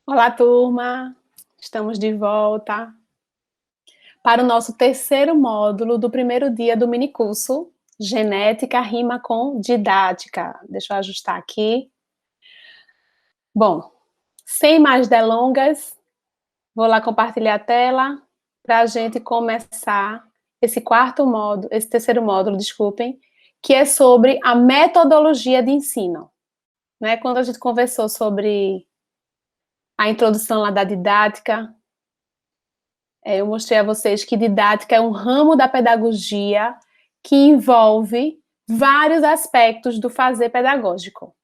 Olá, turma! Estamos de volta para o nosso terceiro módulo do primeiro dia do minicurso Genética rima com Didática. Deixa eu ajustar aqui. Bom, sem mais delongas, vou lá compartilhar a tela para a gente começar esse terceiro módulo, desculpem, que é sobre a metodologia de ensino. Né? Quando a gente conversou sobre a introdução lá da didática, eu mostrei a vocês que didática é um ramo da pedagogia que envolve vários aspectos do fazer pedagógico.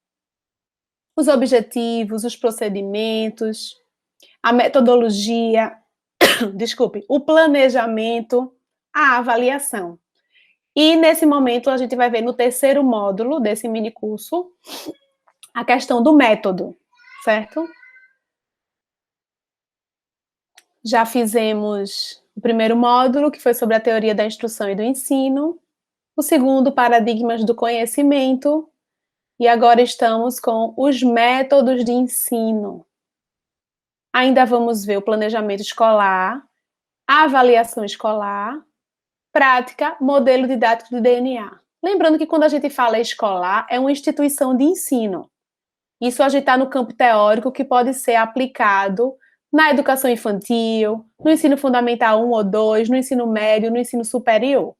Os objetivos, os procedimentos, a metodologia, desculpe, o planejamento, a avaliação. E nesse momento a gente vai ver no terceiro módulo desse minicurso a questão do método, certo? Já fizemos o primeiro módulo, que foi sobre a teoria da instrução e do ensino, o segundo, paradigmas do conhecimento, e agora estamos com os métodos de ensino. Ainda vamos ver o planejamento escolar, a avaliação escolar, prática, modelo didático do DNA. Lembrando que quando a gente fala escolar, é uma instituição de ensino. Isso a gente está no campo teórico que pode ser aplicado na educação infantil, no ensino fundamental 1 ou 2, no ensino médio, no ensino superior.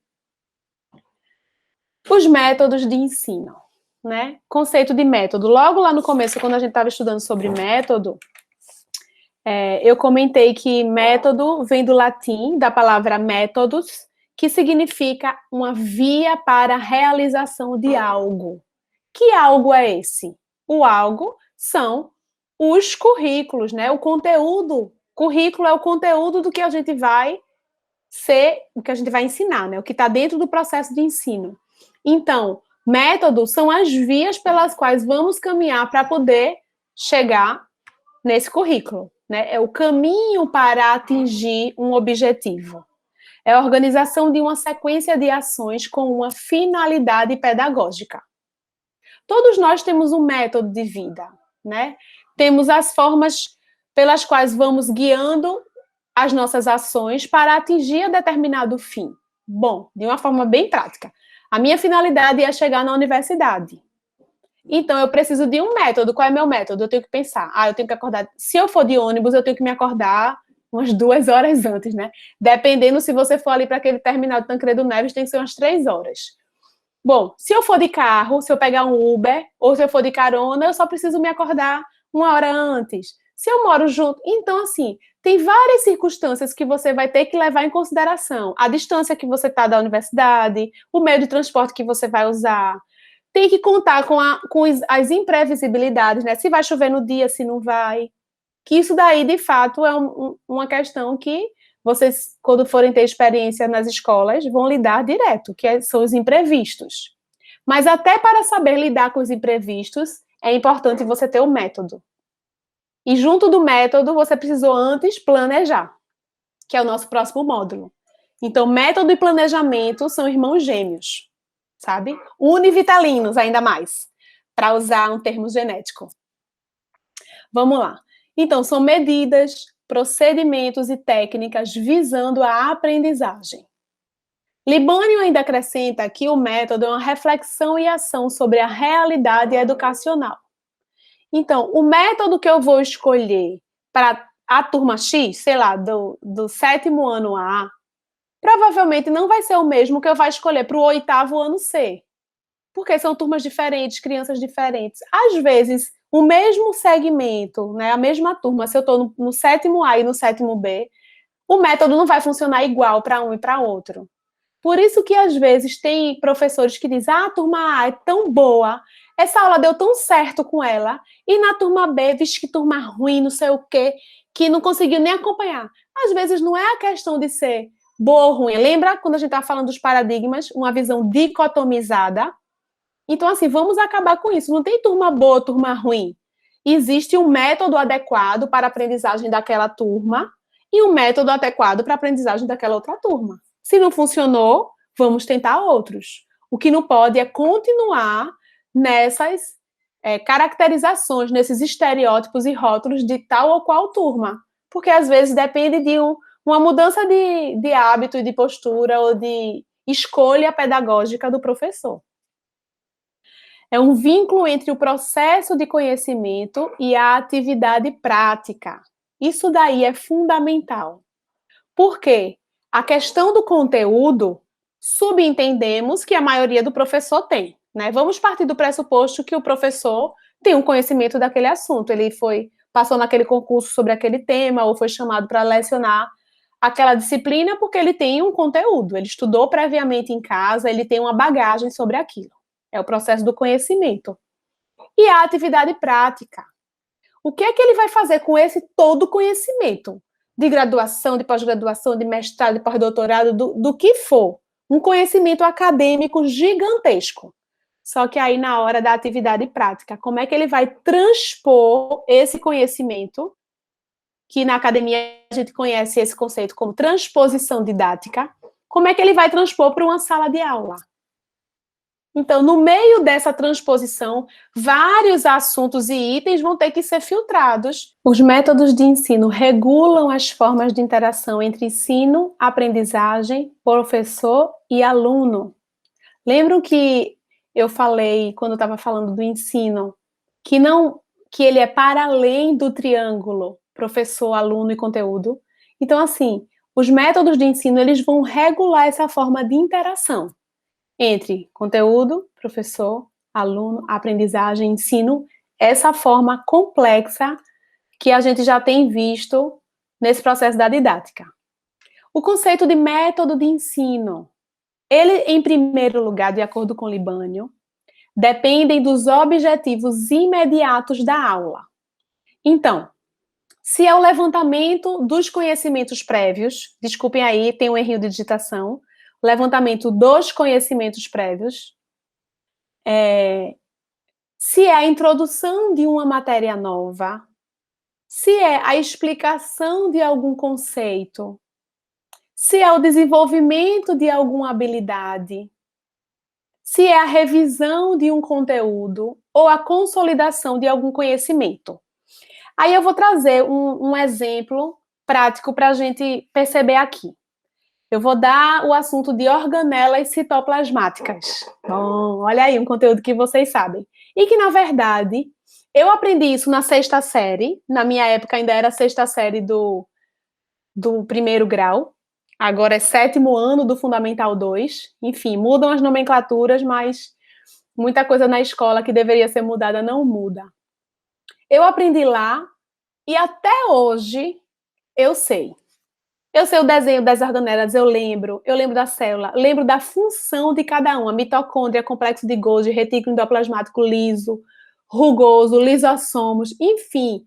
Os métodos de ensino, né? Conceito de método. Logo lá no começo, quando a gente estava estudando sobre método, eu comentei que método vem do latim, da palavra métodos, que significa uma via para a realização de algo. Que algo é esse? O algo são os currículos, né? O conteúdo. Currículo é o conteúdo do que a gente vai ser, o que a gente vai ensinar, né? O que está dentro do processo de ensino. Então, métodos são as vias pelas quais vamos caminhar para poder chegar nesse currículo, né? É o caminho para atingir um objetivo. É a organização de uma sequência de ações com uma finalidade pedagógica. Todos nós temos um método de vida, né? Temos as formas pelas quais vamos guiando as nossas ações para atingir determinado fim. Bom, de uma forma bem prática. A minha finalidade é chegar na universidade. Então, eu preciso de um método. Qual é meu método? Eu tenho que pensar. Eu tenho que acordar. Se eu for de ônibus, eu tenho que me acordar umas 2 horas antes, né? Dependendo, se você for ali para aquele terminal de Tancredo Neves, tem que ser umas 3 horas. Bom, se eu for de carro, se eu pegar um Uber, ou se eu for de carona, eu só preciso me acordar 1 hora antes. Se eu moro junto... Então, assim, tem várias circunstâncias que você vai ter que levar em consideração. A distância que você está da universidade, o meio de transporte que você vai usar. Tem que contar com as imprevisibilidades, né? Se vai chover no dia, se não vai. Que isso daí, de fato, é uma questão que vocês, quando forem ter experiência nas escolas, vão lidar direto, que são os imprevistos. Mas até para saber lidar com os imprevistos, é importante você ter o método. E junto do método, você precisou antes planejar, que é o nosso próximo módulo. Então, método e planejamento são irmãos gêmeos, sabe? Univitalinos, ainda mais, para usar um termo genético. Vamos lá. Então, são medidas, procedimentos e técnicas visando a aprendizagem. Libânio ainda acrescenta que o método é uma reflexão e ação sobre a realidade educacional. Então, o método que eu vou escolher para a turma X, sei lá, do 7º ano A, provavelmente não vai ser o mesmo que eu vou escolher para o 8º ano C. Porque são turmas diferentes, crianças diferentes. Às vezes, o mesmo segmento, né, a mesma turma, se eu estou no 7º A e no 7º B, o método não vai funcionar igual para um e para outro. Por isso que, às vezes, tem professores que dizem, a turma A é tão boa, essa aula deu tão certo com ela, e na turma B, vixe, que turma ruim, não sei o quê, que não conseguiu nem acompanhar. Às vezes, não é a questão de ser boa ou ruim. Lembra quando a gente está falando dos paradigmas, uma visão dicotomizada? Então, assim, vamos acabar com isso. Não tem turma boa, turma ruim. Existe um método adequado para a aprendizagem daquela turma e um método adequado para a aprendizagem daquela outra turma. Se não funcionou, vamos tentar outros. O que não pode é continuar nessas caracterizações, nesses estereótipos e rótulos de tal ou qual turma. Porque, às vezes, depende de uma mudança de hábito e de postura ou de escolha pedagógica do professor. É um vínculo entre o processo de conhecimento e a atividade prática. Isso daí é fundamental. Por quê? A questão do conteúdo, subentendemos que a maioria do professor tem, né? Vamos partir do pressuposto que o professor tem um conhecimento daquele assunto. Ele passou naquele concurso sobre aquele tema ou foi chamado para lecionar aquela disciplina porque ele tem um conteúdo, ele estudou previamente em casa, ele tem uma bagagem sobre aquilo. É o processo do conhecimento. E a atividade prática. O que é que ele vai fazer com esse todo conhecimento? De graduação, de pós-graduação, de mestrado, de pós-doutorado, do que for. Um conhecimento acadêmico gigantesco. Só que aí, na hora da atividade prática, como é que ele vai transpor esse conhecimento, que na academia a gente conhece esse conceito como transposição didática, como é que ele vai transpor para uma sala de aula? Então, no meio dessa transposição, vários assuntos e itens vão ter que ser filtrados. Os métodos de ensino regulam as formas de interação entre ensino, aprendizagem, professor e aluno. Lembram que eu falei, quando eu estava falando do ensino, que ele é para além do triângulo professor, aluno e conteúdo? Então, assim, os métodos de ensino, eles vão regular essa forma de interação entre conteúdo, professor, aluno, aprendizagem, ensino, essa forma complexa que a gente já tem visto nesse processo da didática. O conceito de método de ensino, ele, em primeiro lugar, de acordo com Libânio, dependem dos objetivos imediatos da aula. Então, se é o levantamento dos conhecimentos prévios, desculpem aí, tem um erro de digitação, levantamento dos conhecimentos prévios, se é a introdução de uma matéria nova, se é a explicação de algum conceito, se é o desenvolvimento de alguma habilidade, se é a revisão de um conteúdo ou a consolidação de algum conhecimento. Aí eu vou trazer um exemplo prático para a gente perceber aqui. Eu vou dar o assunto de organelas citoplasmáticas. Bom, olha aí, um conteúdo que vocês sabem. E que, na verdade, eu aprendi isso na 6ª série. Na minha época, ainda era a 6ª série do primeiro grau. Agora é 7º ano do Fundamental 2. Enfim, mudam as nomenclaturas, mas muita coisa na escola que deveria ser mudada não muda. Eu aprendi lá e até hoje eu sei. Eu sei o desenho das organelas, eu lembro da célula, lembro da função de cada uma, mitocôndria, complexo de Golgi, retículo endoplasmático liso, rugoso, lisossomos, enfim.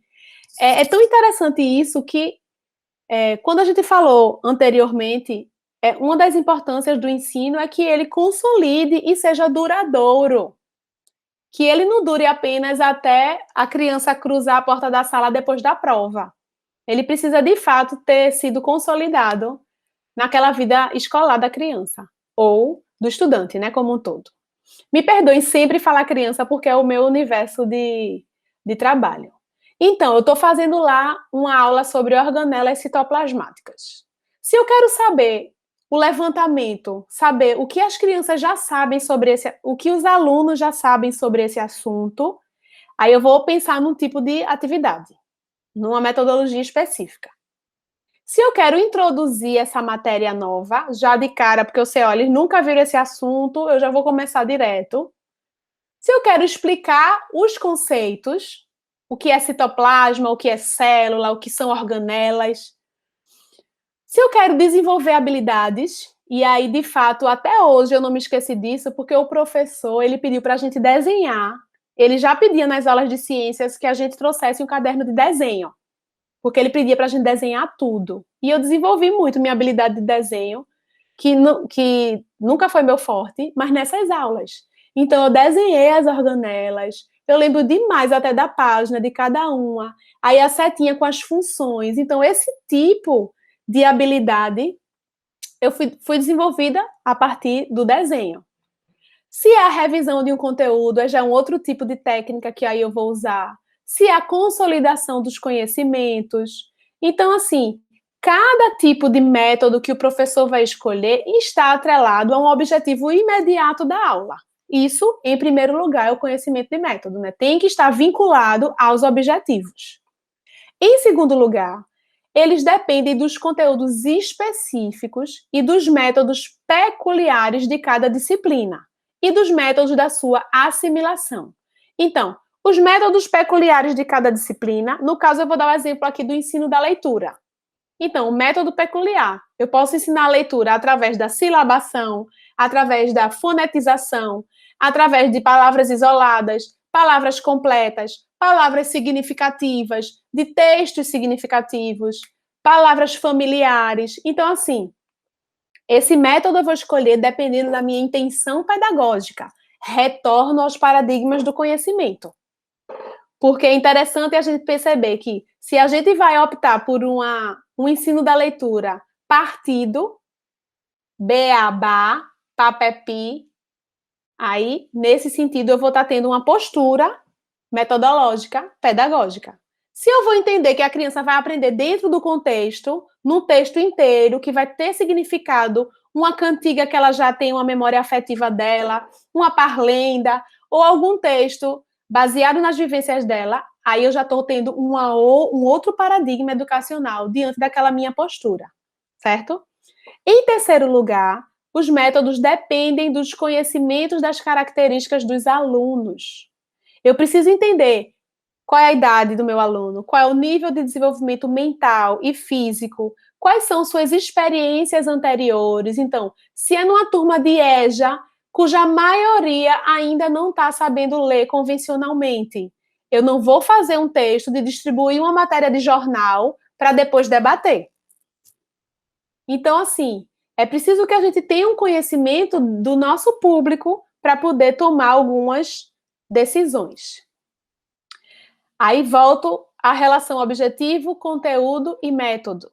É tão interessante isso que, quando a gente falou anteriormente, uma das importâncias do ensino é que ele consolide e seja duradouro. Que ele não dure apenas até a criança cruzar a porta da sala depois da prova. Ele precisa, de fato, ter sido consolidado naquela vida escolar da criança, ou do estudante, né, como um todo. Me perdoem sempre falar criança, porque é o meu universo de trabalho. Então, eu estou fazendo lá uma aula sobre organelas citoplasmáticas. Se eu quero saber o levantamento, saber o que as crianças já sabem sobre o que os alunos já sabem sobre esse assunto, aí eu vou pensar num tipo de atividade, numa metodologia específica. Se eu quero introduzir essa matéria nova, já de cara, porque eu sei, olha, eles nunca viram esse assunto, eu já vou começar direto. Se eu quero explicar os conceitos, o que é citoplasma, o que é célula, o que são organelas. Se eu quero desenvolver habilidades, e aí, de fato, até hoje eu não me esqueci disso, porque o professor, ele pediu para a gente desenhar. Ele já pedia nas aulas de ciências que a gente trouxesse um caderno de desenho, porque ele pedia para a gente desenhar tudo. E eu desenvolvi muito minha habilidade de desenho, que nunca foi meu forte, mas nessas aulas. Então, eu desenhei as organelas, eu lembro demais até da página de cada uma, aí a setinha com as funções. Então, esse tipo de habilidade eu fui desenvolvida a partir do desenho. Se é a revisão de um conteúdo, é já um outro tipo de técnica que aí eu vou usar. Se é a consolidação dos conhecimentos. Então, assim, cada tipo de método que o professor vai escolher está atrelado a um objetivo imediato da aula. Isso, em primeiro lugar, é o conhecimento de método, né? Tem que estar vinculado aos objetivos. Em segundo lugar, eles dependem dos conteúdos específicos e dos métodos peculiares de cada disciplina e dos métodos da sua assimilação. Então, os métodos peculiares de cada disciplina, no caso eu vou dar o exemplo aqui do ensino da leitura. Então, o método peculiar, eu posso ensinar a leitura através da silabação, através da fonetização, através de palavras isoladas, palavras completas, palavras significativas, de textos significativos, palavras familiares. Então, assim, esse método eu vou escolher dependendo da minha intenção pedagógica. Retorno aos paradigmas do conhecimento. Porque é interessante a gente perceber que se a gente vai optar por um ensino da leitura partido, beabá, papepi, aí, nesse sentido, eu vou estar tendo uma postura metodológica, pedagógica. Se eu vou entender que a criança vai aprender dentro do contexto, num texto inteiro, que vai ter significado, uma cantiga que ela já tem uma memória afetiva dela, uma parlenda, ou algum texto baseado nas vivências dela, aí eu já estou tendo um outro paradigma educacional diante daquela minha postura, certo? Em terceiro lugar, os métodos dependem dos conhecimentos das características dos alunos. Eu preciso entender qual é a idade do meu aluno, qual é o nível de desenvolvimento mental e físico, quais são suas experiências anteriores. Então, se é numa turma de EJA, cuja maioria ainda não está sabendo ler convencionalmente, eu não vou fazer um texto de distribuir uma matéria de jornal para depois debater. Então, assim, é preciso que a gente tenha um conhecimento do nosso público para poder tomar algumas decisões. Aí volto à relação objetivo, conteúdo e método.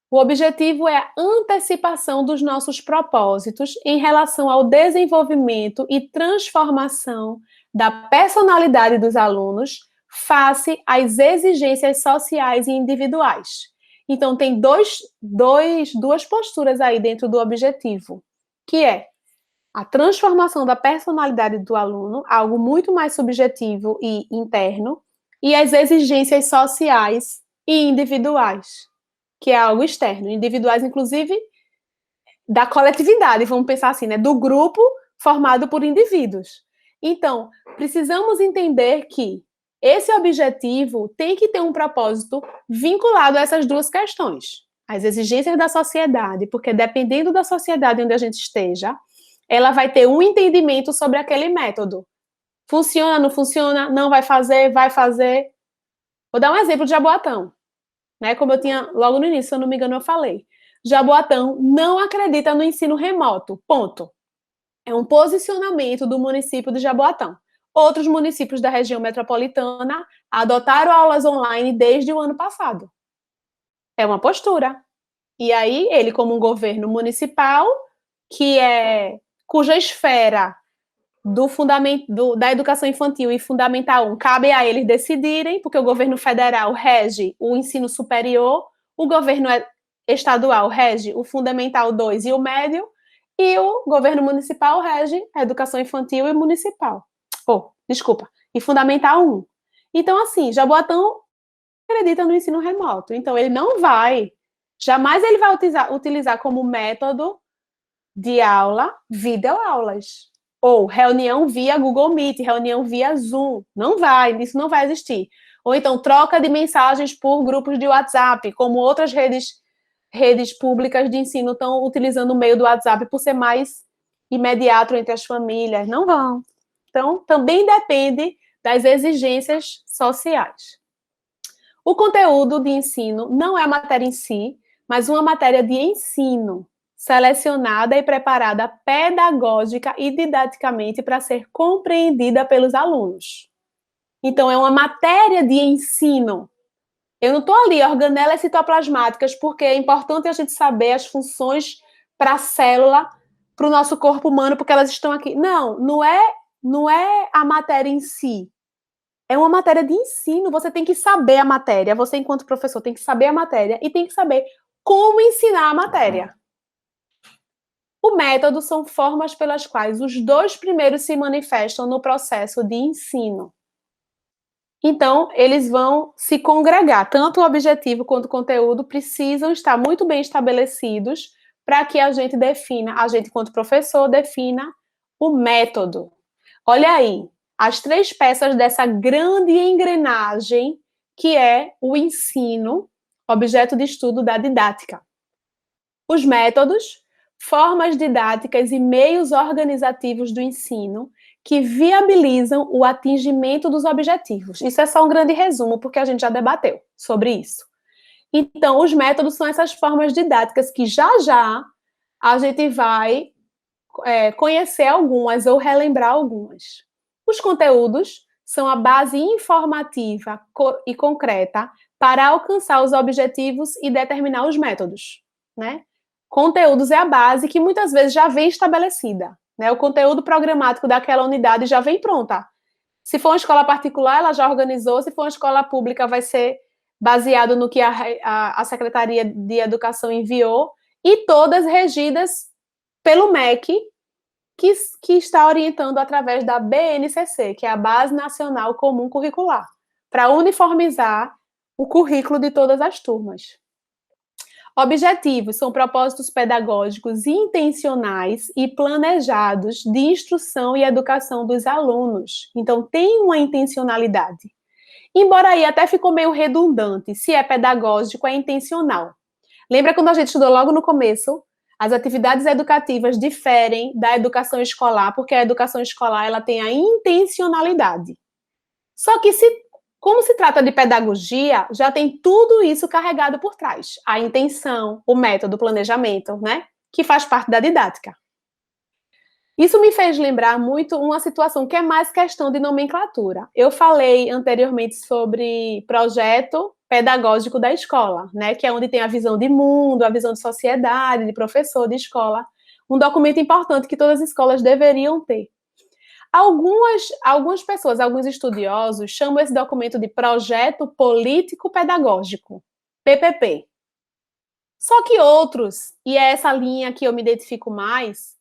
O objetivo é a antecipação dos nossos propósitos em relação ao desenvolvimento e transformação da personalidade dos alunos face às exigências sociais e individuais. Então, tem duas posturas aí dentro do objetivo, que é a transformação da personalidade do aluno, algo muito mais subjetivo e interno, e as exigências sociais e individuais, que é algo externo, individuais, inclusive, da coletividade, vamos pensar assim, né? Do grupo formado por indivíduos. Então, precisamos entender que esse objetivo tem que ter um propósito vinculado a essas duas questões. As exigências da sociedade, porque dependendo da sociedade onde a gente esteja, ela vai ter um entendimento sobre aquele método. Funciona, não funciona, não vai fazer, vai fazer. Vou dar um exemplo de Jaboatão, né? Como eu tinha logo no início, se eu não me engano, eu falei. Jaboatão não acredita no ensino remoto, ponto. É um posicionamento do município de Jaboatão. Outros municípios da região metropolitana adotaram aulas online desde o ano passado. É uma postura. E aí, ele, como um governo municipal, cuja esfera da educação infantil e fundamental 1, cabe a eles decidirem, porque o governo federal rege o ensino superior, o governo estadual rege o fundamental 2 e o médio, e o governo municipal rege a educação infantil e municipal. E fundamental 1. Então, assim, Jaboatão acredita no ensino remoto. Então, ele não vai, jamais ele vai utilizar como método de aula videoaulas. Ou reunião via Google Meet, reunião via Zoom. Não vai, isso não vai existir. Ou então, troca de mensagens por grupos de WhatsApp, como outras redes públicas de ensino estão utilizando o meio do WhatsApp por ser mais imediato entre as famílias. Não vão. Então, também depende das exigências sociais. O conteúdo de ensino não é a matéria em si, mas uma matéria de ensino, selecionada e preparada pedagógica e didaticamente para ser compreendida pelos alunos. Então, é uma matéria de ensino. Eu não estou ali, organelas citoplasmáticas, porque é importante a gente saber as funções para a célula para o nosso corpo humano porque elas estão aqui. Não, não é a matéria em si. É uma matéria de ensino. Você tem que saber a matéria. Você, enquanto professor, tem que saber a matéria e tem que saber como ensinar a matéria. O método são formas pelas quais os dois primeiros se manifestam no processo de ensino. Então, eles vão se congregar. Tanto o objetivo quanto o conteúdo precisam estar muito bem estabelecidos para que a gente enquanto professor, defina o método. Olha aí, as 3 peças dessa grande engrenagem que é o ensino, objeto de estudo da didática. Os métodos, formas didáticas e meios organizativos do ensino que viabilizam o atingimento dos objetivos. Isso é só um grande resumo, porque a gente já debateu sobre isso. Então, os métodos são essas formas didáticas que já a gente vai conhecer algumas ou relembrar algumas. Os conteúdos são a base informativa e concreta para alcançar os objetivos e determinar os métodos, né? Conteúdos é a base que muitas vezes já vem estabelecida, né? O conteúdo programático daquela unidade já vem pronta. Se for uma escola particular, ela já organizou. Se for uma escola pública, vai ser baseado no que a Secretaria de Educação enviou, e todas regidas pelo MEC, que está orientando através da BNCC, que é a Base Nacional Comum Curricular, para uniformizar o currículo de todas as turmas. Objetivos são propósitos pedagógicos intencionais e planejados de instrução e educação dos alunos. Então, tem uma intencionalidade. Embora aí até ficou meio redundante, se é pedagógico, é intencional. Lembra quando a gente estudou logo no começo? As atividades educativas diferem da educação escolar, porque a educação escolar ela tem a intencionalidade. Só que como se trata de pedagogia, já tem tudo isso carregado por trás. A intenção, o método, o planejamento, né? Que faz parte da didática. Isso me fez lembrar muito uma situação que é mais questão de nomenclatura. Eu falei anteriormente sobre projeto pedagógico da escola, né? Que é onde tem a visão de mundo, a visão de sociedade, de professor, de escola. Um documento importante que todas as escolas deveriam ter. Algumas pessoas, alguns estudiosos, chamam esse documento de Projeto Político Pedagógico, PPP. Só que outros, e é essa linha que eu me identifico mais,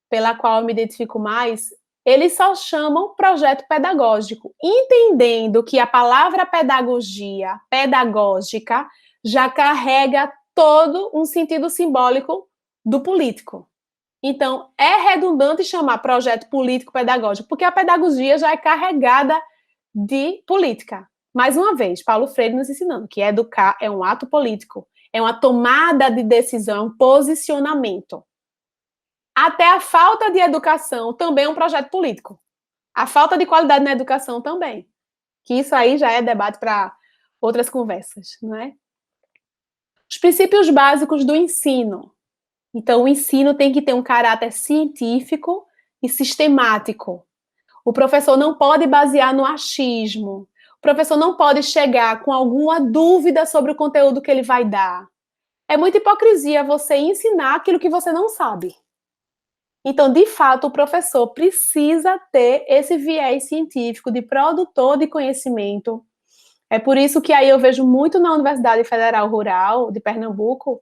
pela qual eu me identifico mais, eles só chamam projeto pedagógico, entendendo que a palavra pedagogia, pedagógica, já carrega todo um sentido simbólico do político. Então, é redundante chamar projeto político-pedagógico, porque a pedagogia já é carregada de política. Mais uma vez, Paulo Freire nos ensinando que educar é um ato político, é uma tomada de decisão, é um posicionamento. Até a falta de educação também é um projeto político. A falta de qualidade na educação também. Que isso aí já é debate para outras conversas, não é? Os princípios básicos do ensino. Então, o ensino tem que ter um caráter científico e sistemático. O professor não pode basear no achismo. O professor não pode chegar com alguma dúvida sobre o conteúdo que ele vai dar. É muita hipocrisia você ensinar aquilo que você não sabe. Então, de fato, o professor precisa ter esse viés científico de produtor de conhecimento. É por isso que aí eu vejo muito na Universidade Federal Rural de Pernambuco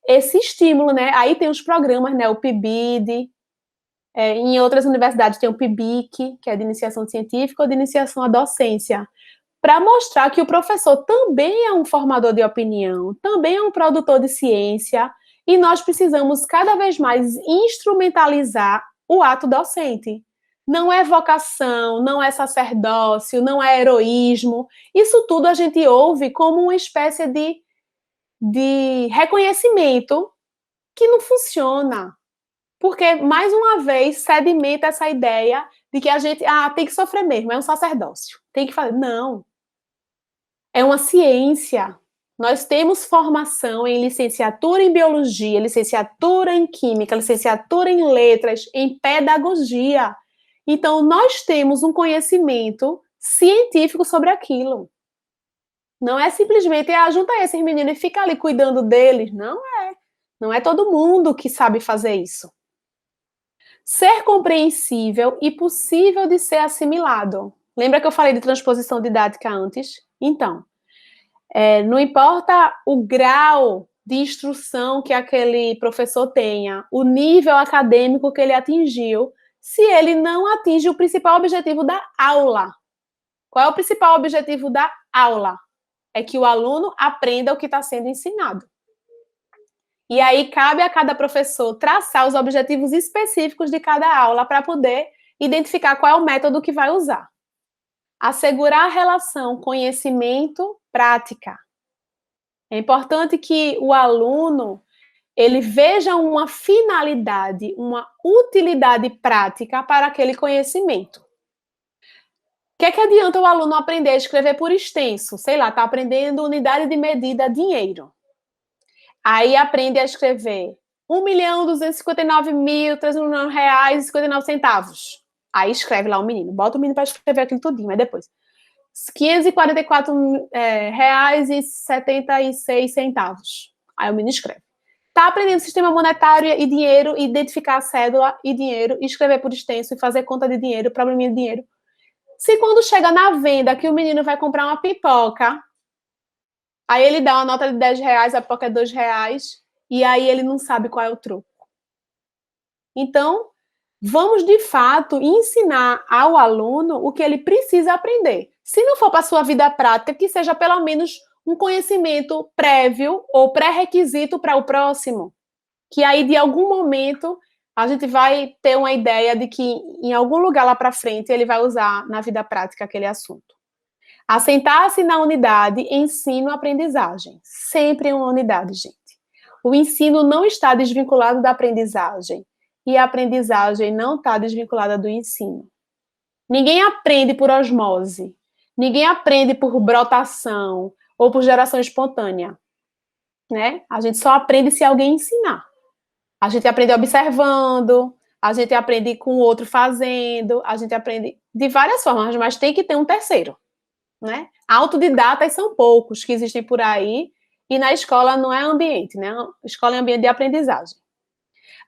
esse estímulo, né? Aí tem os programas, né? O PIBID, em outras universidades tem o PIBIC, que é de iniciação científica ou de iniciação à docência, para mostrar que o professor também é um formador de opinião, também é um produtor de ciência, e nós precisamos cada vez mais instrumentalizar o ato docente. Não é vocação, não é sacerdócio, não é heroísmo. Isso tudo a gente ouve como uma espécie de reconhecimento que não funciona. Porque, mais uma vez, sedimenta essa ideia de que a gente tem que sofrer mesmo, é um sacerdócio. Tem que fazer. Não. É uma ciência. Nós temos formação em licenciatura em biologia, licenciatura em química, licenciatura em letras, em pedagogia. Então, nós temos um conhecimento científico sobre aquilo. Não é simplesmente, junta esses meninos e fica ali cuidando deles. Não é. Não é todo mundo que sabe fazer isso. Ser compreensível e possível de ser assimilado. Lembra que eu falei de transposição didática antes? Então, não importa o grau de instrução que aquele professor tenha, o nível acadêmico que ele atingiu, se ele não atinge o principal objetivo da aula. Qual é o principal objetivo da aula? É que o aluno aprenda o que está sendo ensinado. E aí cabe a cada professor traçar os objetivos específicos de cada aula para poder identificar qual é o método que vai usar. Assegurar a relação conhecimento-prática. É importante que o aluno ele veja uma finalidade, uma utilidade prática para aquele conhecimento. O que é que adianta o aluno aprender a escrever por extenso? Sei lá, está aprendendo unidade de medida dinheiro. Aí aprende a escrever 1.259.301,59. Aí escreve lá o menino. Bota o menino para escrever aquilo tudinho, mas depois. 544 reais e 76 centavos. Aí o menino escreve. Está aprendendo sistema monetário e dinheiro, identificar a cédula e dinheiro, escrever por extenso e fazer conta de dinheiro, probleminha de dinheiro. Se quando chega na venda que o menino vai comprar uma pipoca, aí ele dá uma nota de 10 reais, a pipoca é 2 reais, e aí ele não sabe qual é o troco. Então, vamos de fato ensinar ao aluno o que ele precisa aprender. Se não for para a sua vida prática, que seja pelo menos um conhecimento prévio ou pré-requisito para o próximo. Que aí, de algum momento, a gente vai ter uma ideia de que em algum lugar lá para frente ele vai usar na vida prática aquele assunto. Assentar-se na unidade ensino-aprendizagem. Sempre uma unidade, gente. O ensino não está desvinculado da aprendizagem. E a aprendizagem não está desvinculada do ensino. Ninguém aprende por osmose. Ninguém aprende por brotação ou por geração espontânea. Né? A gente só aprende se alguém ensinar. A gente aprende observando, a gente aprende com o outro fazendo, a gente aprende de várias formas, mas tem que ter um terceiro. Né? Autodidatas são poucos que existem por aí, e na escola não é ambiente, né? A escola é ambiente de aprendizagem.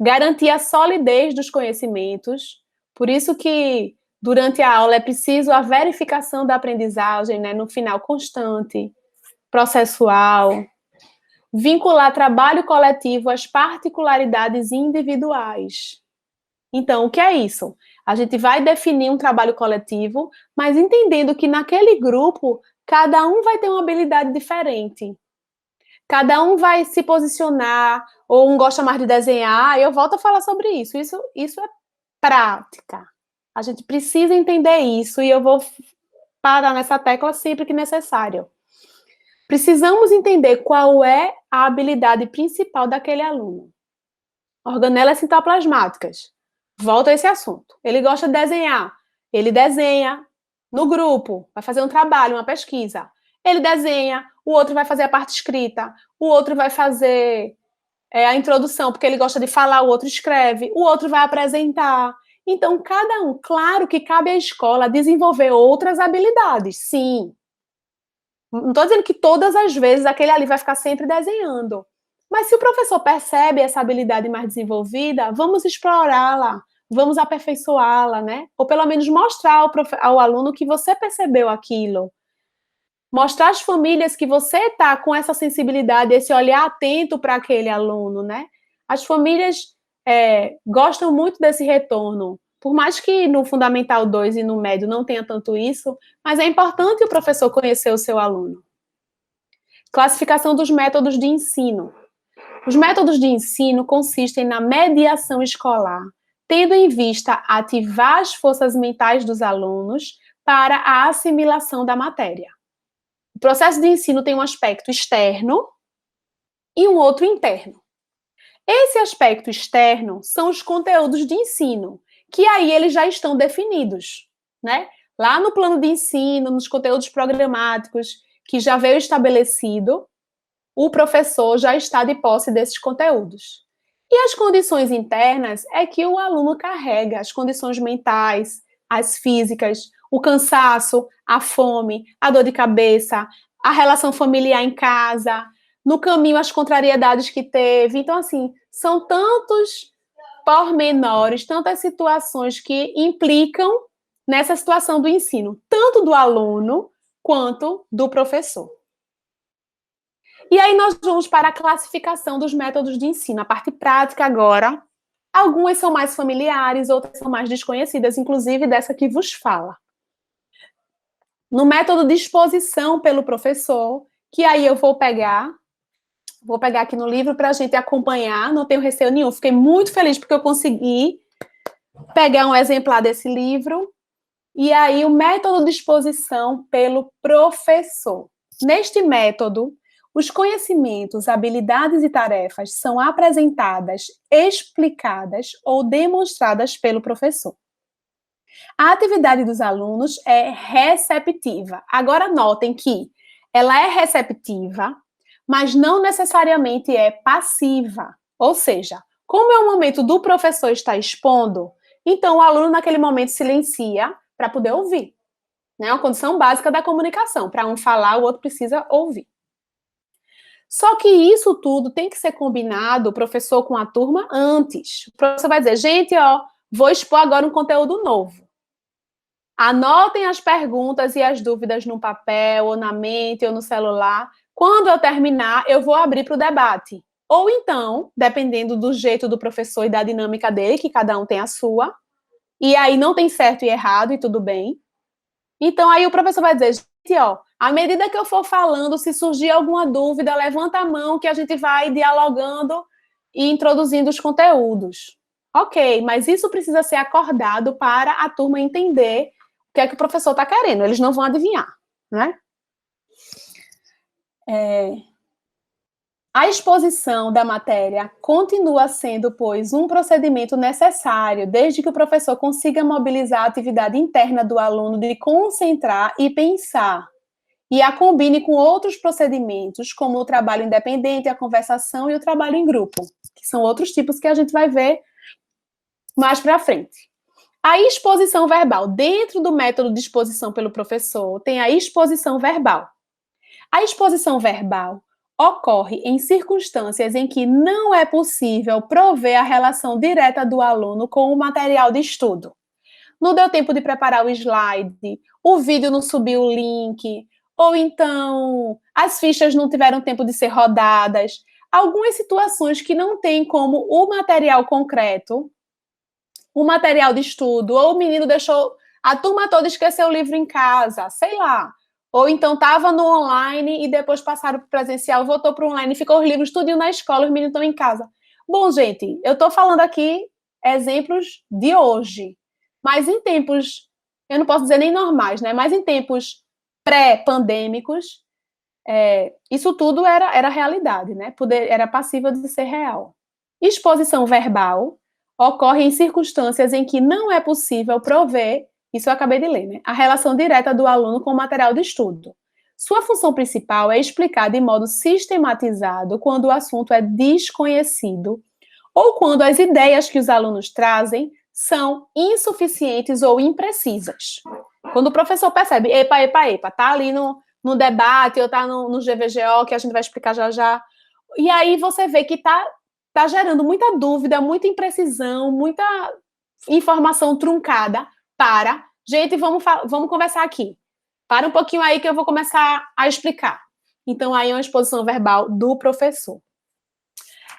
Garantir a solidez dos conhecimentos, por isso que durante a aula é preciso a verificação da aprendizagem, né? No final, constante, processual. Vincular trabalho coletivo às particularidades individuais. Então, o que é isso? A gente vai definir um trabalho coletivo, mas entendendo que naquele grupo, cada um vai ter uma habilidade diferente. Cada um vai se posicionar, ou um gosta mais de desenhar, eu volto a falar sobre isso. Isso é prática. A gente precisa entender isso, e eu vou parar nessa tecla sempre que necessário. Precisamos entender qual é a habilidade principal daquele aluno. Organelas citoplasmáticas. Volto a esse assunto. Ele gosta de desenhar. Ele desenha no grupo, vai fazer um trabalho, uma pesquisa. Ele desenha, o outro vai fazer a parte escrita, o outro vai fazer a introdução, porque ele gosta de falar, o outro escreve, o outro vai apresentar. Então, cada um, claro que cabe à escola desenvolver outras habilidades, sim. Não estou dizendo que todas as vezes aquele ali vai ficar sempre desenhando. Mas se o professor percebe essa habilidade mais desenvolvida, vamos explorá-la, vamos aperfeiçoá-la, né? Ou pelo menos mostrar ao aluno que você percebeu aquilo. Mostrar às famílias que você está com essa sensibilidade, esse olhar atento para aquele aluno, né? As famílias gostam muito desse retorno. Por mais que no Fundamental 2 e no médio não tenha tanto isso, mas é importante o professor conhecer o seu aluno. Classificação dos métodos de ensino. Os métodos de ensino consistem na mediação escolar, tendo em vista ativar as forças mentais dos alunos para a assimilação da matéria. O processo de ensino tem um aspecto externo e um outro interno. Esse aspecto externo são os conteúdos de ensino, que aí eles já estão definidos, né? Lá no plano de ensino, nos conteúdos programáticos, que já veio estabelecido, o professor já está de posse desses conteúdos. E as condições internas é que o aluno carrega, as condições mentais, as físicas, o cansaço, a fome, a dor de cabeça, a relação familiar em casa, no caminho as contrariedades que teve. Então, assim, são tantos pormenores, tantas situações que implicam nessa situação do ensino, tanto do aluno quanto do professor. E aí nós vamos para a classificação dos métodos de ensino, a parte prática agora. Algumas são mais familiares, outras são mais desconhecidas, inclusive dessa que vos fala. No método de exposição pelo professor, que aí eu vou pegar aqui no livro para a gente acompanhar, não tenho receio nenhum. Fiquei muito feliz porque eu consegui pegar um exemplar desse livro. E aí, o método de exposição pelo professor. Neste método, os conhecimentos, habilidades e tarefas são apresentadas, explicadas ou demonstradas pelo professor. A atividade dos alunos é receptiva. Agora, notem que ela é receptiva, mas não necessariamente é passiva. Ou seja, como é o momento do professor estar expondo, então o aluno naquele momento silencia para poder ouvir. É uma condição básica da comunicação. Para um falar, o outro precisa ouvir. Só que isso tudo tem que ser combinado, o professor com a turma, antes. O professor vai dizer, gente, vou expor agora um conteúdo novo. Anotem as perguntas e as dúvidas no papel, ou na mente, ou no celular. Quando eu terminar, eu vou abrir para o debate. Ou então, dependendo do jeito do professor e da dinâmica dele, que cada um tem a sua, e aí não tem certo e errado, e tudo bem. Então, aí o professor vai dizer, gente, à medida que eu for falando, se surgir alguma dúvida, levanta a mão que a gente vai dialogando e introduzindo os conteúdos. Ok, mas isso precisa ser acordado para a turma entender o que é que o professor está querendo. Eles não vão adivinhar, né? A exposição da matéria continua sendo, pois, um procedimento necessário, desde que o professor consiga mobilizar a atividade interna do aluno de concentrar e pensar, e a combine com outros procedimentos, como o trabalho independente, a conversação e o trabalho em grupo, que são outros tipos que a gente vai ver mais para frente. A exposição verbal. Dentro do método de exposição pelo professor, tem a exposição verbal. A exposição verbal ocorre em circunstâncias em que não é possível prover a relação direta do aluno com o material de estudo. Não deu tempo de preparar o slide, o vídeo não subiu o link, ou então as fichas não tiveram tempo de ser rodadas. Algumas situações que não tem como o material concreto, o material de estudo, ou o menino deixou, a turma toda esqueceu o livro em casa, sei lá. Ou então estava no online e depois passaram para o presencial, voltou para o online, ficou os livros tudinho na escola, os meninos estão em casa. Bom, gente, eu estou falando aqui exemplos de hoje. Mas em tempos, eu não posso dizer nem normais, né? Mas em tempos pré-pandêmicos, isso tudo era realidade, né? Era passível de ser real. Exposição verbal ocorre em circunstâncias em que não é possível prover, isso eu acabei de ler, né? A relação direta do aluno com o material de estudo. Sua função principal é explicar de modo sistematizado quando o assunto é desconhecido ou quando as ideias que os alunos trazem são insuficientes ou imprecisas. Quando o professor percebe, epa, tá ali no debate ou tá no GVGO, que a gente vai explicar já já, e aí você vê que tá gerando muita dúvida, muita imprecisão, muita informação truncada para, gente, vamos conversar aqui. Para um pouquinho aí que eu vou começar a explicar. Então, aí é uma exposição verbal do professor.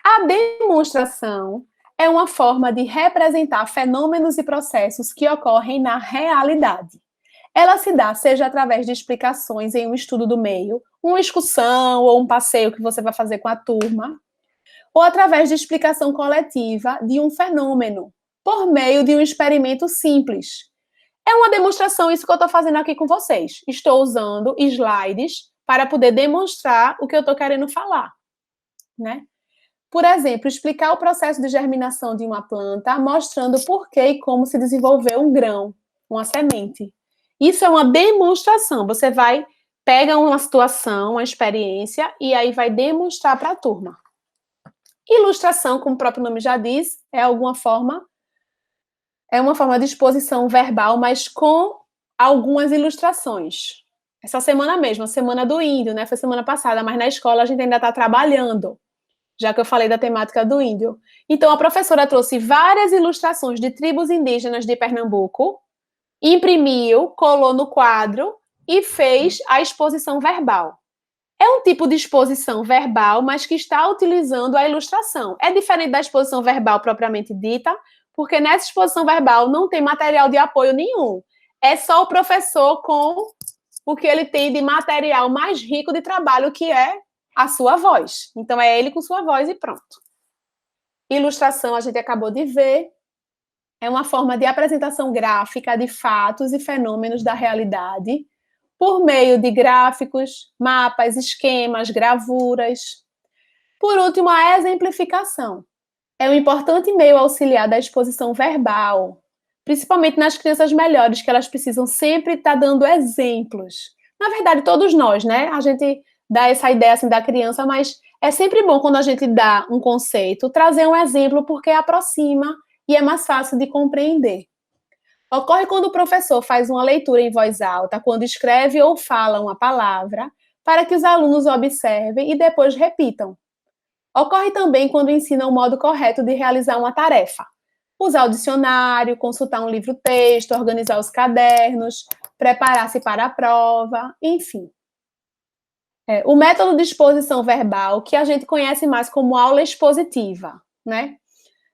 A demonstração é uma forma de representar fenômenos e processos que ocorrem na realidade. Ela se dá seja através de explicações em um estudo do meio, uma excursão ou um passeio que você vai fazer com a turma, ou através de explicação coletiva de um fenômeno, por meio de um experimento simples. É uma demonstração isso que eu estou fazendo aqui com vocês. Estou usando slides para poder demonstrar o que eu estou querendo falar, né? Por exemplo, explicar o processo de germinação de uma planta, mostrando por que e como se desenvolveu um grão, uma semente. Isso é uma demonstração. Você pega uma situação, uma experiência, e aí vai demonstrar para a turma. Ilustração, como o próprio nome já diz, é uma forma de exposição verbal, mas com algumas ilustrações. Essa semana mesmo, a Semana do Índio, né? Foi semana passada, mas na escola a gente ainda está trabalhando. já que eu falei da temática do índio. Então, a professora trouxe várias ilustrações de tribos indígenas de Pernambuco, imprimiu, colou no quadro e fez a exposição verbal. É um tipo de exposição verbal, mas que está utilizando a ilustração. É diferente da exposição verbal propriamente dita, porque nessa exposição verbal não tem material de apoio nenhum. É só o professor com o que ele tem de material mais rico de trabalho, que é a sua voz. Então, é ele com sua voz e pronto. Ilustração, a gente acabou de ver, é uma forma de apresentação gráfica de fatos e fenômenos da realidade, por meio de gráficos, mapas, esquemas, gravuras. Por último, a exemplificação. É um importante meio auxiliar da exposição verbal, principalmente nas crianças melhores, que elas precisam sempre estar dando exemplos. Na verdade, todos nós, né? A gente dá essa ideia assim da criança, mas é sempre bom quando a gente dá um conceito, trazer um exemplo, porque aproxima e é mais fácil de compreender. Ocorre quando o professor faz uma leitura em voz alta, quando escreve ou fala uma palavra, para que os alunos observem e depois repitam. Ocorre também quando ensina o modo correto de realizar uma tarefa. Usar o dicionário, consultar um livro-texto, organizar os cadernos, preparar-se para a prova, enfim. O método de exposição verbal, que a gente conhece mais como aula expositiva, né?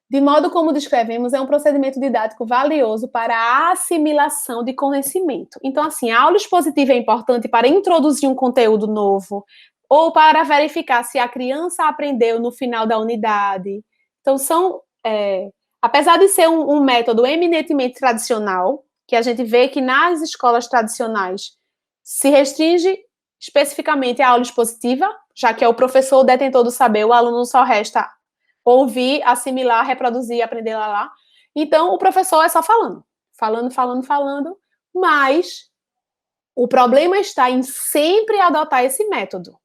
De modo como descrevemos, é um procedimento didático valioso para a assimilação de conhecimento. Então, assim, a aula expositiva é importante para introduzir um conteúdo novo ou para verificar se a criança aprendeu no final da unidade. Então, apesar de ser um método eminentemente tradicional, que a gente vê que nas escolas tradicionais se restringe especificamente à aula expositiva, já que é o professor o detentor do saber, o aluno só resta ouvir, assimilar, reproduzir, aprender lá. Então, o professor é só falando, mas o problema está em sempre adotar esse método.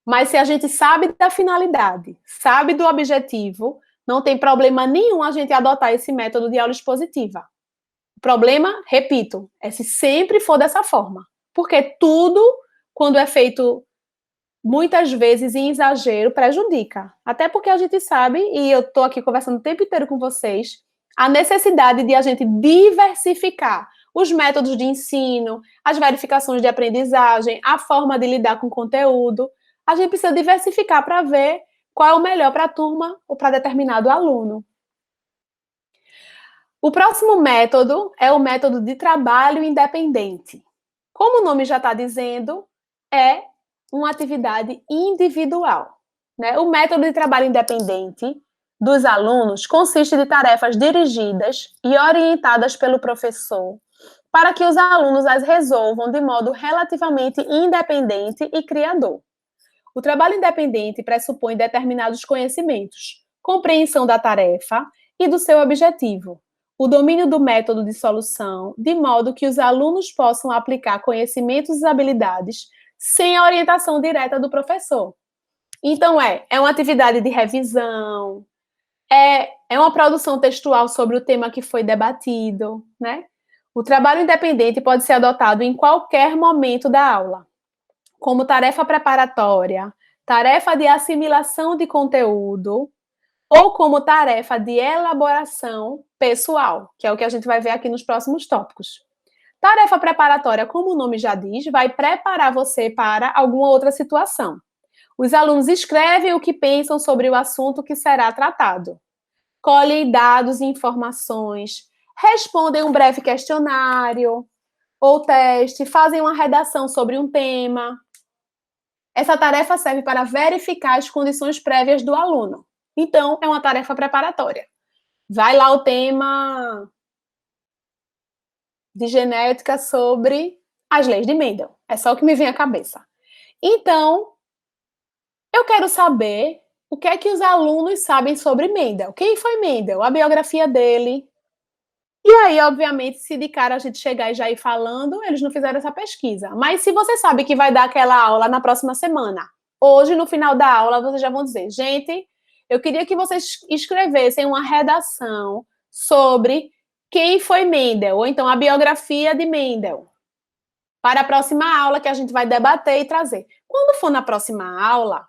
Mas se a gente sabe da finalidade, sabe do objetivo, não tem problema nenhum a gente adotar esse método de aula expositiva. O problema, repito, é se sempre for dessa forma. Porque tudo, quando é feito muitas vezes em exagero, prejudica. Até porque a gente sabe, e eu estou aqui conversando o tempo inteiro com vocês, a necessidade de a gente diversificar os métodos de ensino, as verificações de aprendizagem, a forma de lidar com o conteúdo. A gente precisa diversificar para ver qual é o melhor para a turma ou para determinado aluno. O próximo método é o método de trabalho independente. Como o nome já está dizendo, é uma atividade individual, né? O método de trabalho independente dos alunos consiste de tarefas dirigidas e orientadas pelo professor para que os alunos as resolvam de modo relativamente independente e criador. O trabalho independente pressupõe determinados conhecimentos, compreensão da tarefa e do seu objetivo, o domínio do método de solução, de modo que os alunos possam aplicar conhecimentos e habilidades sem a orientação direta do professor. Então, é uma atividade de revisão, é uma produção textual sobre o tema que foi debatido, né? O trabalho independente pode ser adotado em qualquer momento da aula, como tarefa preparatória, tarefa de assimilação de conteúdo, ou como tarefa de elaboração pessoal, que é o que a gente vai ver aqui nos próximos tópicos. Tarefa preparatória, como o nome já diz, vai preparar você para alguma outra situação. Os alunos escrevem o que pensam sobre o assunto que será tratado, colhem dados e informações, respondem um breve questionário ou teste, fazem uma redação sobre um tema. Essa tarefa serve para verificar as condições prévias do aluno. Então, é uma tarefa preparatória. Vai lá o tema de genética sobre as leis de Mendel. É só o que me vem à cabeça. Então, eu quero saber o que é que os alunos sabem sobre Mendel. Quem foi Mendel? A biografia dele. E aí, obviamente, se de cara a gente chegar e já ir falando, eles não fizeram essa pesquisa. Mas se você sabe que vai dar aquela aula na próxima semana, hoje, no final da aula, vocês já vão dizer, gente, eu queria que vocês escrevessem uma redação sobre quem foi Mendel, ou então a biografia de Mendel, para a próxima aula que a gente vai debater e trazer. Quando for na próxima aula,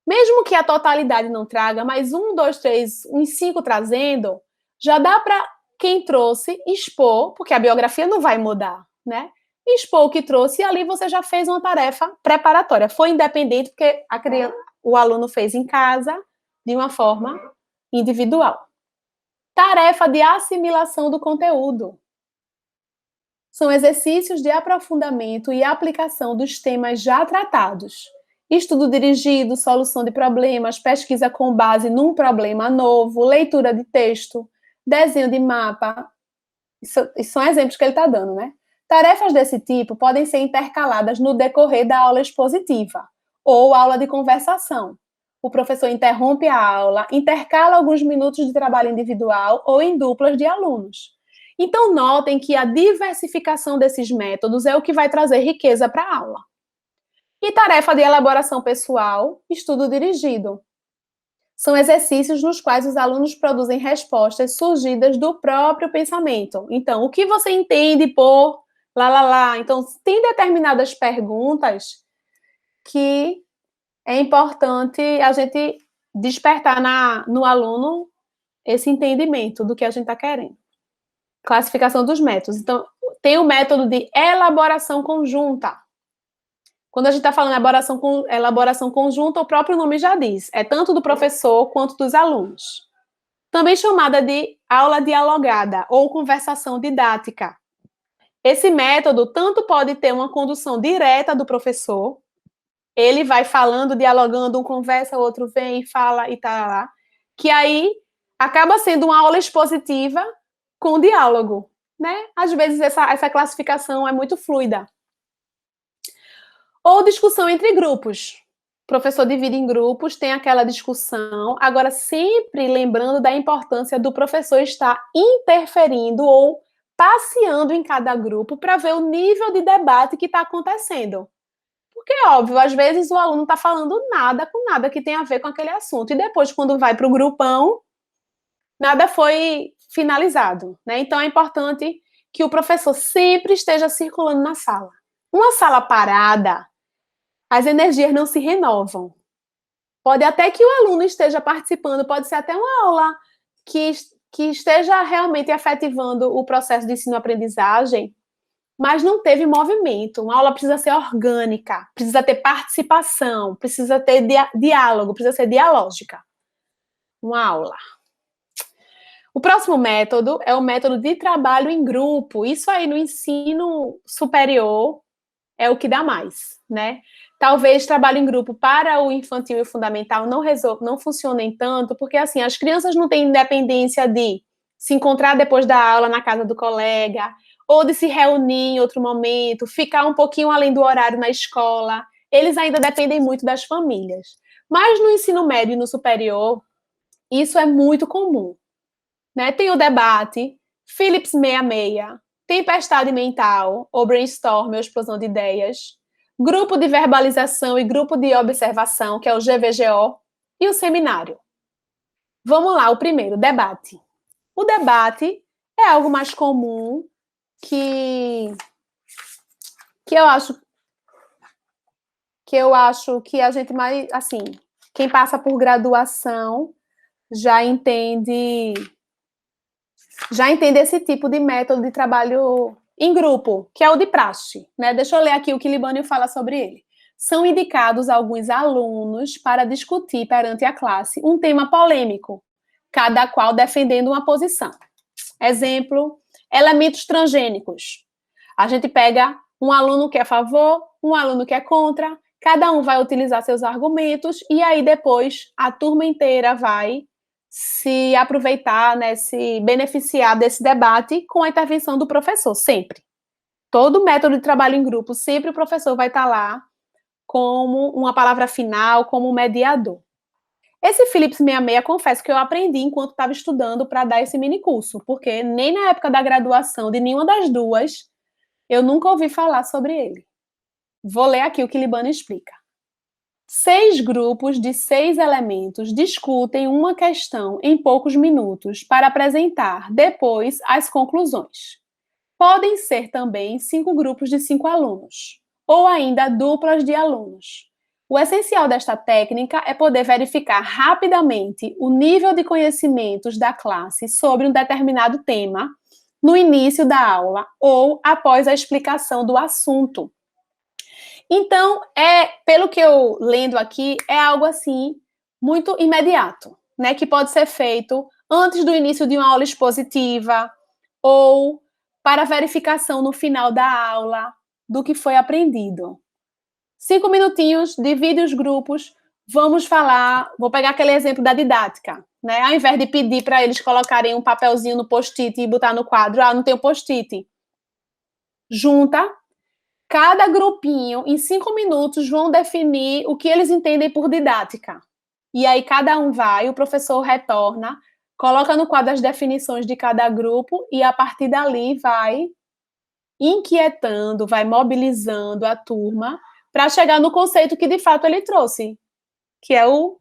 Mesmo que a totalidade não traga, mas 1, 2, 3, uns 5 trazendo, já dá para quem trouxe expor, porque a biografia não vai mudar, né? Expor o que trouxe e ali você já fez uma tarefa preparatória. Foi independente porque o aluno fez em casa de uma forma individual. Tarefa de assimilação do conteúdo. São exercícios de aprofundamento e aplicação dos temas já tratados. Estudo dirigido, solução de problemas, pesquisa com base num problema novo, leitura de texto, desenho de mapa. Isso são exemplos que ele está dando, né? Tarefas desse tipo podem ser intercaladas no decorrer da aula expositiva ou aula de conversação. O professor interrompe a aula, intercala alguns minutos de trabalho individual ou em duplas de alunos. Então, notem que a diversificação desses métodos é o que vai trazer riqueza para a aula. E tarefa de elaboração pessoal, estudo dirigido. São exercícios nos quais os alunos produzem respostas surgidas do próprio pensamento. Então, o que você entende por lá? Então, tem determinadas perguntas que é importante a gente despertar no aluno esse entendimento do que a gente está querendo. Classificação dos métodos. Então, tem o método de elaboração conjunta. Quando a gente está falando elaboração conjunta, o próprio nome já diz. É tanto do professor quanto dos alunos. Também chamada de aula dialogada ou conversação didática. Esse método tanto pode ter uma condução direta do professor, ele vai falando, dialogando, um conversa, o outro vem e fala e tá lá, que aí acaba sendo uma aula expositiva com diálogo, né? Às vezes essa classificação é muito fluida. Ou discussão entre grupos. O professor divide em grupos, tem aquela discussão, agora sempre lembrando da importância do professor estar interferindo ou passeando em cada grupo para ver o nível de debate que está acontecendo. Porque, óbvio, às vezes o aluno está falando nada com nada que tem a ver com aquele assunto. E depois, quando vai para o grupão, nada foi finalizado, né? Então, é importante que o professor sempre esteja circulando na sala. Uma sala parada, as energias não se renovam. Pode até que o aluno esteja participando, pode ser até uma aula que esteja realmente afetivando o processo de ensino-aprendizagem, mas não teve movimento. Uma aula precisa ser orgânica, precisa ter participação, precisa ter diálogo, precisa ser dialógica. Uma aula. O próximo método é o método de trabalho em grupo. Isso aí no ensino superior é o que dá mais, né? Talvez trabalho em grupo para o infantil e o fundamental não funcionem tanto, porque assim, as crianças não têm independência de se encontrar depois da aula na casa do colega, ou de se reunir em outro momento, ficar um pouquinho além do horário na escola. Eles ainda dependem muito das famílias. Mas no ensino médio e no superior, isso é muito comum, né? Tem o debate, Phillips 66, tempestade mental, ou brainstorm, ou explosão de ideias, grupo de verbalização e grupo de observação, que é o GVGO, e o seminário. Vamos lá, o primeiro, debate. O debate é algo mais comum que eu acho que a gente mais, assim, quem passa por graduação já entende esse tipo de método de trabalho em grupo, que é o de praxe, né? Deixa eu ler aqui o que Libânio fala sobre ele. São indicados alguns alunos para discutir perante a classe um tema polêmico, cada qual defendendo uma posição. Exemplo, elementos transgênicos. A gente pega um aluno que é a favor, um aluno que é contra, cada um vai utilizar seus argumentos e aí depois a turma inteira vai se aproveitar, né, se beneficiar desse debate com a intervenção do professor, sempre. Todo método de trabalho em grupo, sempre o professor vai estar lá como uma palavra final, como um mediador. Esse Phillips 66, confesso que eu aprendi enquanto estava estudando para dar esse mini curso, porque nem na época da graduação de nenhuma das duas, eu nunca ouvi falar sobre ele. Vou ler aqui o que Libânio explica. 6 grupos de 6 elementos discutem uma questão em poucos minutos para apresentar depois as conclusões. Podem ser também 5 grupos de 5 alunos, ou ainda duplas de alunos. O essencial desta técnica é poder verificar rapidamente o nível de conhecimentos da classe sobre um determinado tema no início da aula ou após a explicação do assunto. Então, pelo que eu lendo aqui, é algo assim muito imediato, né, que pode ser feito antes do início de uma aula expositiva ou para verificação no final da aula do que foi aprendido. 5 minutinhos, divide os grupos, vamos falar, vou pegar aquele exemplo da didática, né? Ao invés de pedir para eles colocarem um papelzinho no post-it e botar no quadro, não tem o post-it. Junta, cada grupinho, em 5 minutos, vão definir o que eles entendem por didática. E aí cada um vai, o professor retorna, coloca no quadro as definições de cada grupo e a partir dali vai inquietando, vai mobilizando a turma para chegar no conceito que de fato ele trouxe, que é o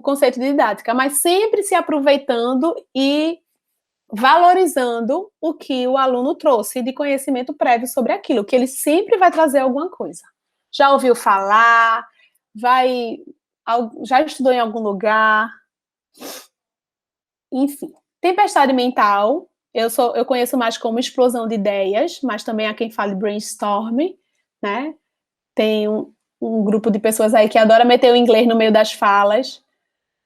conceito de didática, mas sempre se aproveitando e valorizando o que o aluno trouxe de conhecimento prévio sobre aquilo, que ele sempre vai trazer alguma coisa. Já ouviu falar, já estudou em algum lugar, enfim. Tempestade mental, eu conheço mais como explosão de ideias, mas também há quem fale brainstorm, né? Tem um grupo de pessoas aí que adora meter o inglês no meio das falas.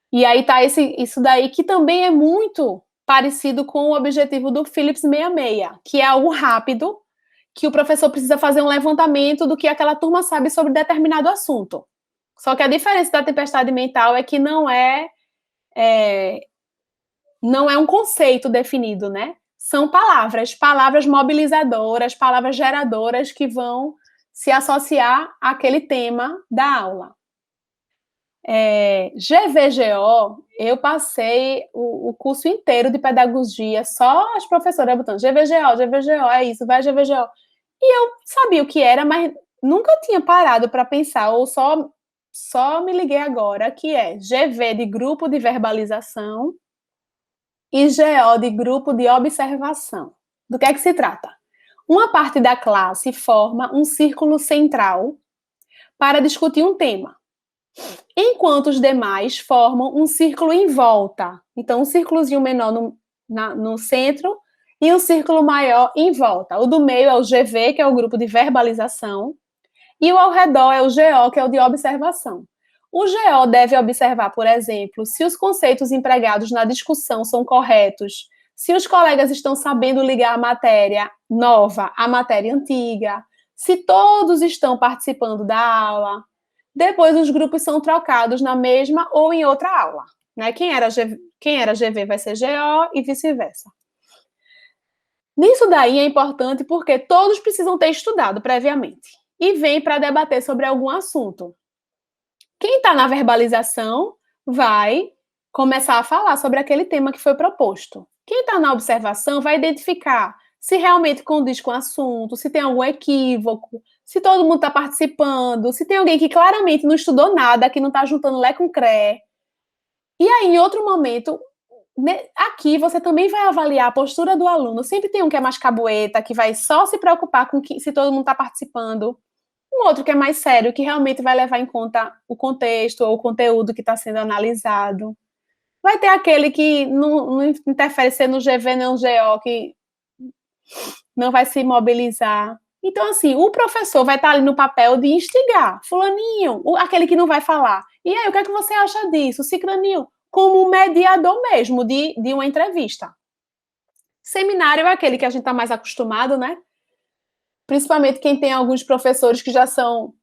E aí tá isso daí que também é muito parecido com o objetivo do Phillips 66, que é algo rápido, que o professor precisa fazer um levantamento do que aquela turma sabe sobre determinado assunto. Só que a diferença da tempestade mental é que não é um conceito definido, né? São palavras mobilizadoras, palavras geradoras que vão se associar àquele tema da aula. GVGO, eu passei o curso inteiro de pedagogia, só as professoras botando GVGO, é isso, vai GVGO. E eu sabia o que era, mas nunca tinha parado para pensar, ou só me liguei agora, que é GV de grupo de verbalização e GO de grupo de observação. Do que é que se trata? Uma parte da classe forma um círculo central para discutir um tema, enquanto os demais formam um círculo em volta. Então, um círculozinho menor no centro e um círculo maior em volta. O do meio é o GV, que é o grupo de verbalização, e o ao redor é o GO, que é o de observação. O GO deve observar, por exemplo, se os conceitos empregados na discussão são corretos, se os colegas estão sabendo ligar a matéria nova à matéria antiga, se todos estão participando da aula. Depois, os grupos são trocados na mesma ou em outra aula. Né? Quem era GV vai ser GO e vice-versa. Nisso daí é importante porque todos precisam ter estudado previamente e vem para debater sobre algum assunto. Quem está na verbalização vai começar a falar sobre aquele tema que foi proposto. Quem está na observação vai identificar se realmente condiz com o assunto, se tem algum equívoco, se todo mundo está participando, se tem alguém que claramente não estudou nada, que não está juntando lé com cré. E aí, em outro momento, aqui você também vai avaliar a postura do aluno. Sempre tem um que é mais cabueta, que vai só se preocupar com se todo mundo está participando. Um outro que é mais sério, que realmente vai levar em conta o contexto ou o conteúdo que está sendo analisado. Vai ter aquele que não interfere ser no GV nem no GO, que não vai se mobilizar. Então, assim, o professor vai estar ali no papel de instigar. Fulaninho, aquele que não vai falar. E aí, o que é que você acha disso? Cicraninho, como um mediador mesmo de uma entrevista. Seminário é aquele que a gente está mais acostumado, né? Principalmente quem tem alguns professores que já são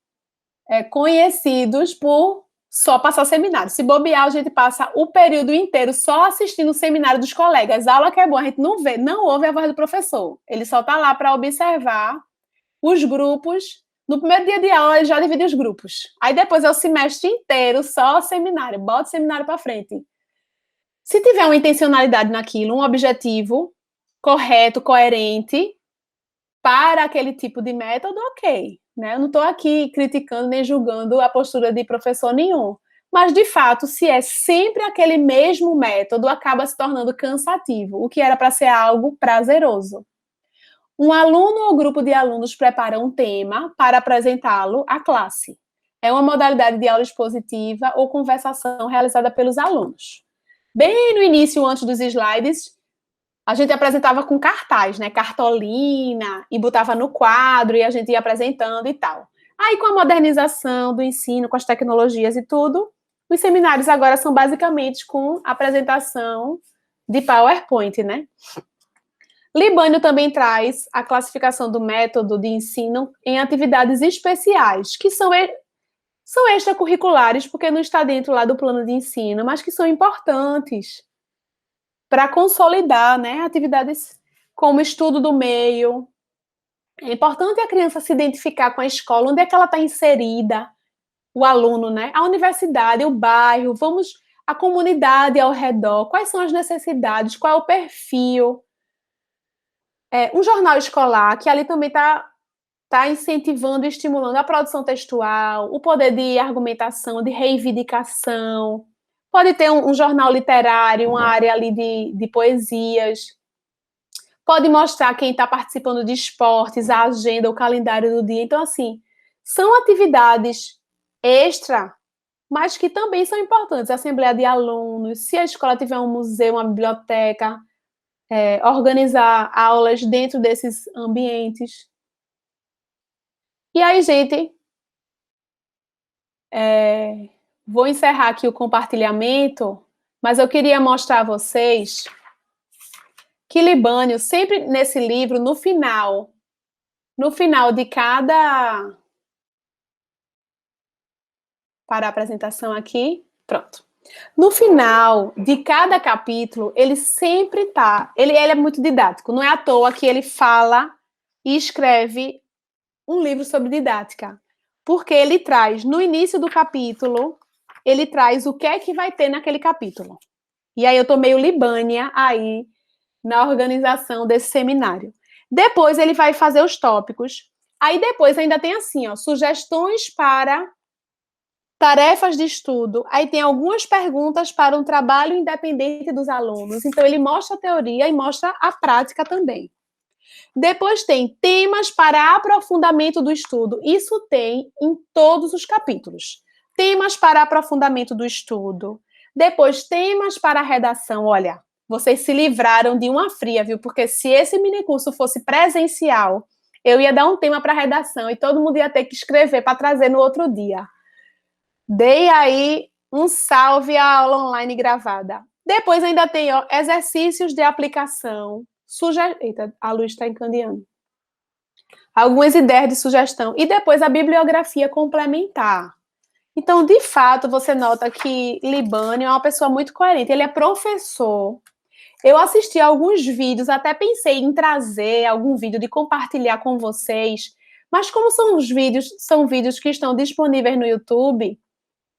conhecidos por só passar seminário. Se bobear, a gente passa o período inteiro só assistindo o seminário dos colegas. A aula que é boa, a gente não vê, não ouve a voz do professor. Ele só está lá para observar os grupos. No primeiro dia de aula, ele já divide os grupos. Aí depois é o semestre inteiro só seminário. Bota o seminário para frente. Se tiver uma intencionalidade naquilo, um objetivo correto, coerente, para aquele tipo de método, ok. Né? Eu não estou aqui criticando nem julgando a postura de professor nenhum. Mas, de fato, se é sempre aquele mesmo método, acaba se tornando cansativo, o que era para ser algo prazeroso. Um aluno ou grupo de alunos prepara um tema para apresentá-lo à classe. é uma modalidade de aula expositiva ou conversação realizada pelos alunos. Bem no início, antes dos slides, a gente apresentava com cartaz, né? Cartolina, e botava no quadro, e a gente ia apresentando e tal. Aí, com a modernização do ensino, com as tecnologias e tudo, os seminários agora são basicamente com apresentação de PowerPoint, né? Libânio também traz a classificação do método de ensino em atividades especiais, que são extracurriculares, porque não está dentro lá do plano de ensino, mas que são importantes para consolidar, né, atividades como estudo do meio. É importante a criança se identificar com a escola, onde é que ela está inserida, o aluno, né? A universidade, o bairro, a comunidade ao redor, quais são as necessidades, qual é o perfil. Um jornal escolar, que ali também está incentivando e estimulando a produção textual, o poder de argumentação, de reivindicação. Pode ter um jornal literário, uma área ali de poesias. Pode mostrar quem está participando de esportes, a agenda, o calendário do dia. Então, assim, são atividades extra, mas que também são importantes. Assembleia de alunos, se a escola tiver um museu, uma biblioteca, organizar aulas dentro desses ambientes. E aí, gente, vou encerrar aqui o compartilhamento, mas eu queria mostrar a vocês que Libânio, sempre nesse livro, no final de cada... Para a apresentação aqui, pronto. No final de cada capítulo, ele sempre ele é muito didático, não é à toa que ele fala e escreve um livro sobre didática, porque ele traz, no início do capítulo, ele traz o que é que vai ter naquele capítulo. E aí eu tô meio Libânia aí na organização desse seminário. Depois ele vai fazer os tópicos. Aí depois ainda tem assim, ó, sugestões para tarefas de estudo. Aí tem algumas perguntas para um trabalho independente dos alunos. Então ele mostra a teoria e mostra a prática também. Depois tem temas para aprofundamento do estudo. Isso tem em todos os capítulos. Temas para aprofundamento do estudo. Depois, temas para redação. Olha, vocês se livraram de uma fria, viu? Porque se esse minicurso fosse presencial, eu ia dar um tema para redação e todo mundo ia ter que escrever para trazer no outro dia. Dei aí um salve à aula online gravada. Depois ainda tem exercícios de aplicação. Eita, a luz está encandeando. Algumas ideias de sugestão. E depois a bibliografia complementar. Então, de fato, você nota que Libânio é uma pessoa muito coerente. Ele é professor. Eu assisti a alguns vídeos, até pensei em trazer algum vídeo de compartilhar com vocês. Mas como são vídeos que estão disponíveis no YouTube,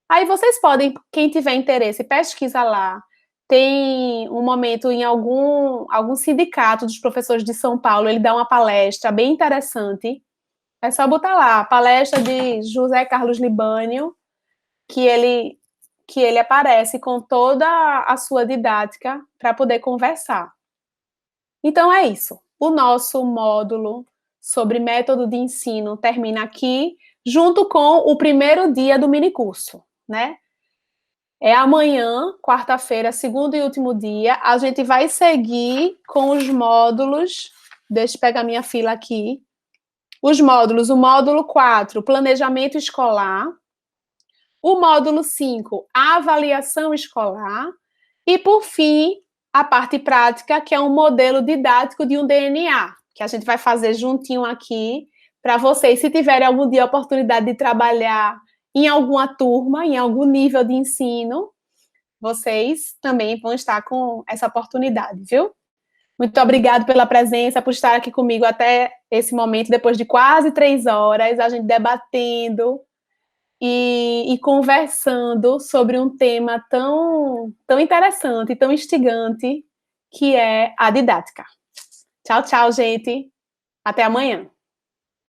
aí vocês podem, quem tiver interesse, pesquisa lá. Tem um momento em algum sindicato dos professores de São Paulo, ele dá uma palestra bem interessante. É só botar lá, palestra de José Carlos Libânio, que ele aparece com toda a sua didática para poder conversar. Então é isso. O nosso módulo sobre método de ensino termina aqui, junto com o primeiro dia do minicurso, né? É amanhã, quarta-feira, segundo e último dia. A gente vai seguir com os módulos. Deixa eu pegar minha fila aqui. Os módulos, o módulo 4, planejamento escolar. O módulo 5, avaliação escolar. E, por fim, a parte prática, que é um modelo didático de um DNA, que a gente vai fazer juntinho aqui para vocês, se tiverem algum dia a oportunidade de trabalhar em alguma turma, em algum nível de ensino, vocês também vão estar com essa oportunidade, viu? Muito obrigada pela presença, por estar aqui comigo até esse momento, depois de quase 3 horas, a gente debatendo e conversando sobre um tema tão, tão interessante, tão instigante, que é a didática. Tchau, tchau, gente. Até amanhã.